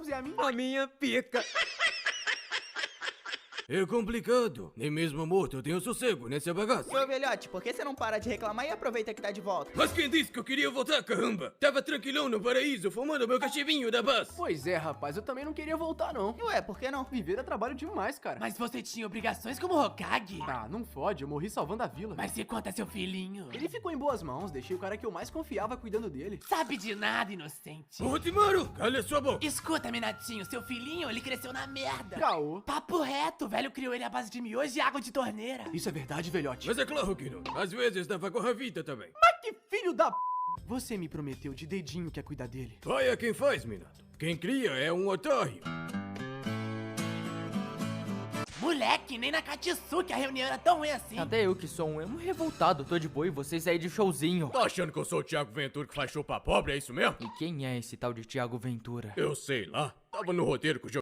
e a minha... A minha pica. É complicado. Nem mesmo morto eu tenho sossego nessa bagaça. Seu velhote, por que você não para de reclamar e aproveita que tá de volta? Mas quem disse que eu queria voltar, caramba? Tava tranquilão no paraíso, fumando meu cachivinho da paz. Pois é, rapaz, eu também não queria voltar, não. Ué, por que não? Viver é trabalho demais, cara. Mas você tinha obrigações como Hokage? Ah, não fode, eu morri salvando a vila. Mas e quanto a seu filhinho? Ele ficou em boas mãos, deixei o cara que eu mais confiava cuidando dele. Sabe de nada, inocente. Orochimaru, cala sua boca. Escuta, Minatinho, seu filhinho, ele cresceu na merda. Caô. Papo reto, o velho criou ele à base de miojo e água de torneira. Isso é verdade, velhote. Mas é claro que não. Às vezes dava com a vida também. Mas que filho da p... Você me prometeu de dedinho que ia cuidar dele. Pai é quem faz, Minato. Quem cria é um otário. Moleque, nem na Katsuki a reunião era tão ruim assim. Até eu que sou um emo revoltado, tô de boa e vocês aí de showzinho. Tá achando que eu sou o Thiago Ventura que faz show pra pobre, é isso mesmo? E quem é esse tal de Thiago Ventura? Eu sei lá. Tava no roteiro que o